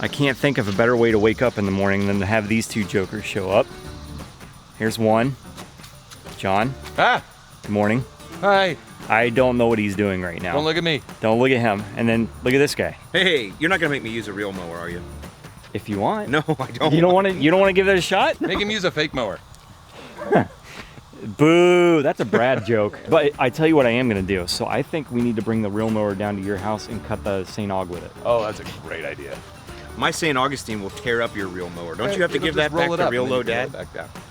I can't think of a better way to wake up in the morning than to have these two jokers show up. Here's one. John. Ah! Good morning. Hi. I don't know what he's doing right now. Don't look at me. Don't look at him. And then look at this guy. Hey, you're not gonna make me use a real mower, are you? If you want. No, I don't. You don't want to give it a shot? Make him use a fake mower. Boo, that's a Brad joke. But I tell you what I am gonna do. So I think we need to bring the real mower down to your house and cut the St. Aug with it. Oh, that's a great idea. My St. Augustine will tear up your real mower. Don't you have to give that back to Real Low Dad?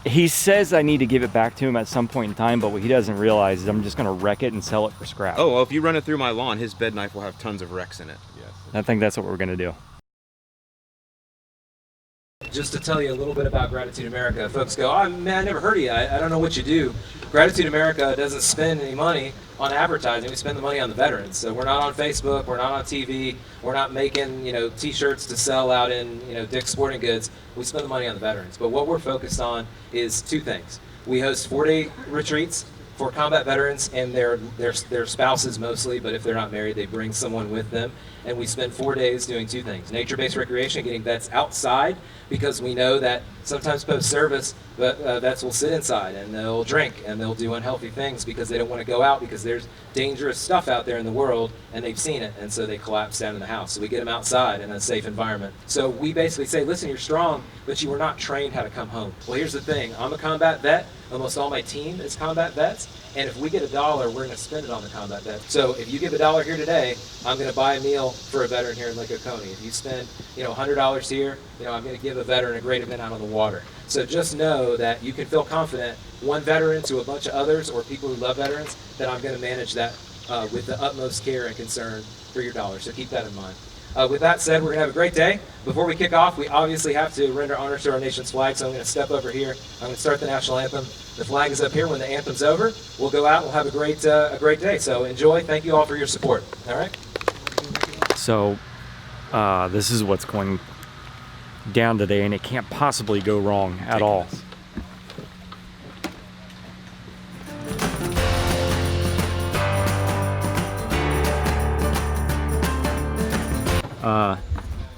He says I need to give it back to him at some point in time, but what he doesn't realize is I'm just gonna wreck it and sell it for scrap. Oh, well, if you run it through my lawn, his bed knife will have tons of wrecks in it. Yes. I think that's what we're gonna do. Just to tell you a little bit about Gratitude America, folks go, oh man, I never heard of you. I don't know what you do. Gratitude America doesn't spend any money on advertising. We spend the money on the veterans. So we're not on Facebook, we're not on TV, we're not making, t-shirts to sell out in, Dick's Sporting Goods. We spend the money on the veterans. But what we're focused on is two things. We host 4-day retreats for combat veterans and their spouses mostly, but if they're not married, they bring someone with them. And we spend 4 days doing two things: nature-based recreation, getting vets outside, because we know that sometimes post-service, vets will sit inside and they'll drink and they'll do unhealthy things because they don't want to go out because there's dangerous stuff out there in the world and they've seen it, and so they collapse down in the house. So we get them outside in a safe environment. So we basically say, listen, you're strong, but you were not trained how to come home. Well, here's the thing. I'm a combat vet. Almost all my team is combat vets. And if we get $1, we're going to spend it on the combat vet. So if you give $1 here today, I'm going to buy a meal for a veteran here in Lake Oconee. If you spend, $100 here, I'm going to give a veteran a great event out on the water. So just know that you can feel confident, one veteran to a bunch of others or people who love veterans, that I'm going to manage that with the utmost care and concern for your dollar. So keep that in mind. With that said, we're going to have a great day. Before we kick off, we obviously have to render honor to our nation's flag, so I'm going to step over here. I'm going to start the national anthem. The flag is up here. When the anthem's over, we'll go out and we'll have a great day. So enjoy. Thank you all for your support. All right? So this is what's going down today, and it can't possibly go wrong at all.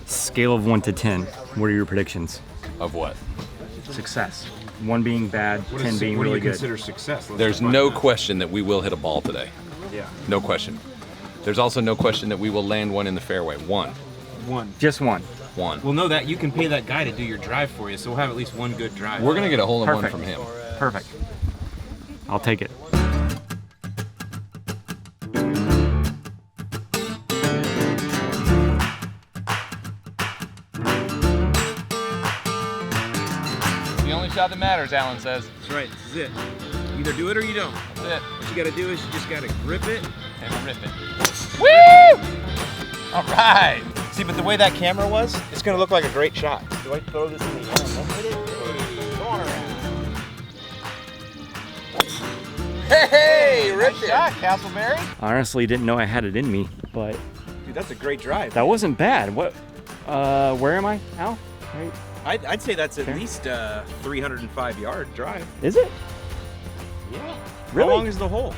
Scale of 1 to 10. What are your predictions? Of what? Success. 1 being bad, 10 being really good. What do you consider success? There's no question that we will hit a ball today. Yeah. No question. There's also no question that we will land one in the fairway. One. Just one. One. Well, know that you can pay that guy to do your drive for you, so we'll have at least one good drive. We're going to get a hole in one Perfect. from him. Perfect. I'll take it. The only shot that matters, Allyn says. That's right. This is it. Either do it or you don't. That's it. What you got to do is you just got to grip it. And rip it. Woo! All right. See, but the way that camera was, it's going to look like a great shot. Do I throw this in the air? Hit it. Go on around. Hey, ripped it. Shot, Castleberry. I honestly didn't know I had it in me, but Dude, that's a great drive. that wasn't bad. What? Where am I, Al? Right? I'd say that's at Okay. least a 305-yard drive. Is it? Yeah. Really? How long is the hole?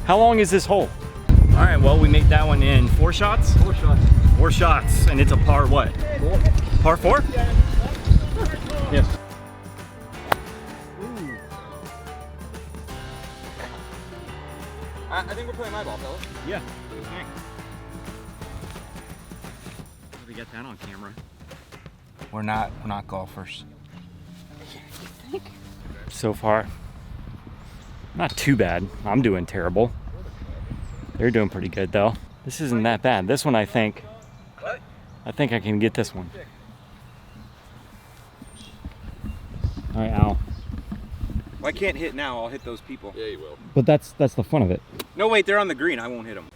How long is this hole? All right, well, we made that one in 4 shots? 4 shots. 4 shots, and it's a par what? 4. Par 4? Yes. I think we're playing my ball, fellas. Yeah. We got that on camera. We're not golfers. So far, not too bad. I'm doing terrible. They're doing pretty good though. This isn't that bad. This one, I think I can get this one. All right, Al. Well, I can't hit now. I'll hit those people. Yeah, you will. But that's the fun of it. No, wait, they're on the green. I won't hit them.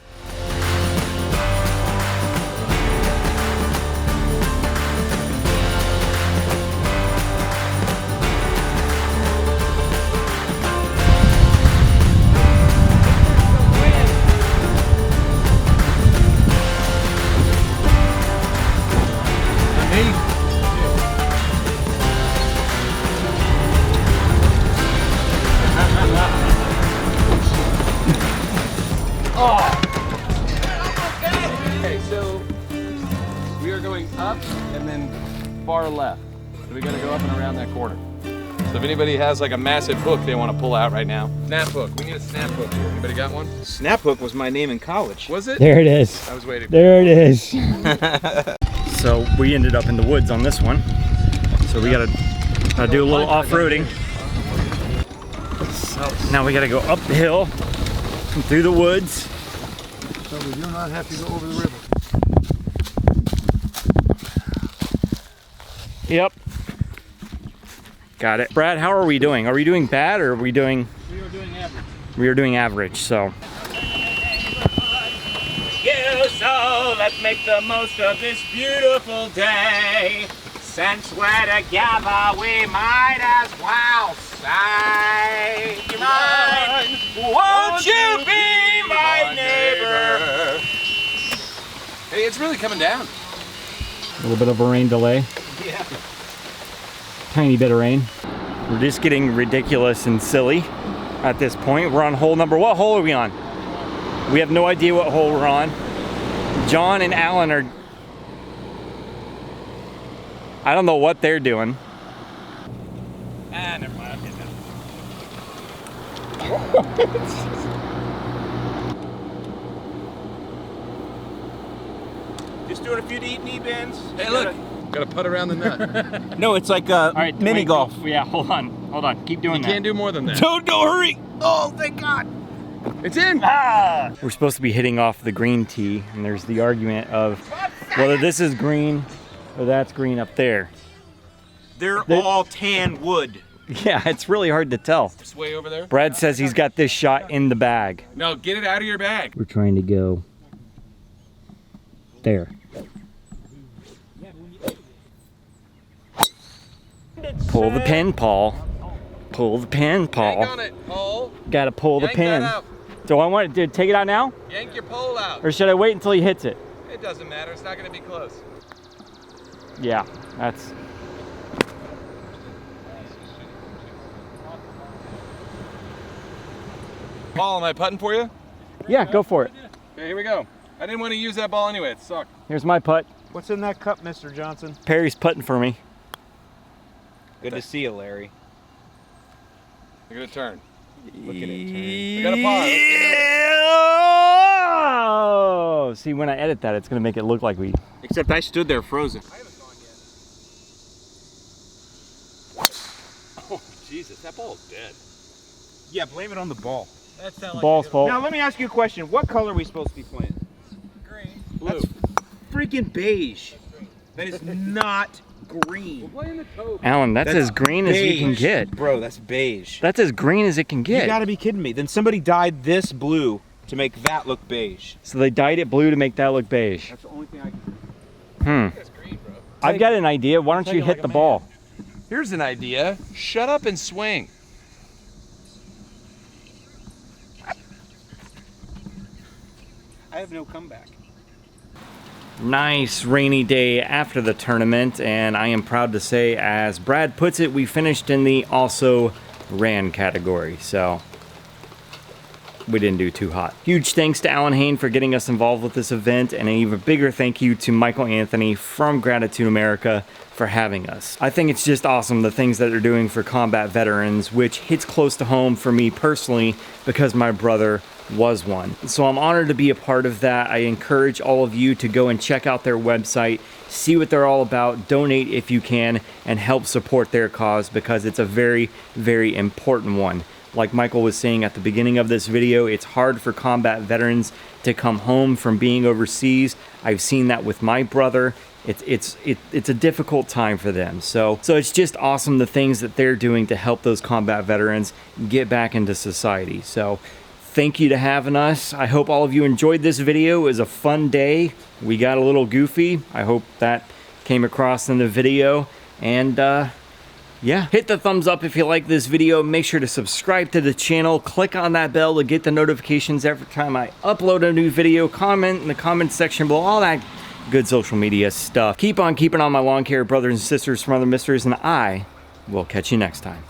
going up and then far left. So we gotta go up and around that corner. So if anybody has like a massive hook they want to pull out right now. Snap hook. We need a snap hook here. Anybody got one? Snap hook was my name in college. Was it? There it is. I was waiting. There it is. So we ended up in the woods on this one. So we gotta do a little off-roading. So now we gotta go up the hill and through the woods. So we do not have to go over the river. Yep. Got it. Brad, how are we doing? Are we doing bad or are we doing? We are doing average. We are doing average, so. So let's make the most of this beautiful day. Since we're together, we might as well say, won't you be my neighbor? Hey, it's really coming down. A little bit of a rain delay. Yeah. Tiny bit of rain. We're just getting ridiculous and silly at this point. We're on hole number, what hole are we on? We have no idea what hole we're on. John and Allyn are, I don't know what they're doing. Ah, never mind. Just doing a few deep knee bends. Hey, look. Gotta putt around the nut. No, it's like a mini golf. Yeah, hold on. Keep doing You can't do more than that. Don't hurry. Oh, thank God. It's in. We're supposed to be hitting off the green tee, and there's the argument of whether this is green or that's green up there. They're all tan wood. Yeah, it's really hard to tell. It's way over there. Brad says he's got this shot in the bag. No, get it out of your bag. We're trying to go there. Pull the pin, Paul. Pull the pin, Yank Paul. on it, pole. Gotta pull the Yank pin. that out. So I want to take it out now? Yank your pole out. Or should I wait until he hits it? It doesn't matter. It's not gonna be close. Yeah, that's... Paul, am I putting for you? Yeah, go for it. Okay, here we go. I didn't want to use that ball anyway. It sucked. Here's my putt. What's in that cup, Mr. Johnson? Perry's putting for me. Good to see you, Larry. Look at it turn. Look at it turn. We got a par. Oh! See, when I edit that, it's gonna make it look like we... Except I stood there frozen. Oh, Jesus, that ball's dead. Yeah, blame it on the ball. The ball's fault. Now let me ask you a question. What color are we supposed to be playing? Green. Blue. That's freaking beige. That is not green. Play in the cove. Alan, that's as green as you can beige. get. Bro, that's beige. That's as green as it can You get. gotta be kidding me. Then somebody dyed this blue to make that look beige. So they dyed it blue to make that look beige. That's the only thing I can That's green, bro. I've got an idea. Why don't you hit the ball? Here's an idea. Shut up and swing. I have no comeback. Nice rainy day after the tournament, and I am proud to say, as Brad puts it, we finished in the also ran category, so we didn't do too hot. Huge thanks to Allyn Hane for getting us involved with this event, and an even bigger thank you to Michael Anthony from Gratitude America for having us. I think it's just awesome the things that they're doing for combat veterans, which hits close to home for me personally because my brother was one. So I'm honored to be a part of that. I encourage all of you to go and check out their website, see what they're all about, donate if you can, and help support their cause because it's a very, very important one. Like Michael was saying at the beginning of this video, it's hard for combat veterans to come home from being overseas. I've seen that with my brother. It's a difficult time for them. So it's just awesome the things that they're doing to help those combat veterans get back into society. So thank you to having us. I hope all of you enjoyed this video. It was a fun day. We got a little goofy. I hope that came across in the video. And yeah, hit the thumbs up if you like this video. Make sure to subscribe to the channel. Click on that bell to get the notifications every time I upload a new video. Comment in the comment section below. All that good social media stuff. Keep on keeping on, my lawn care brothers and sisters, from other misters, and I will catch you next time.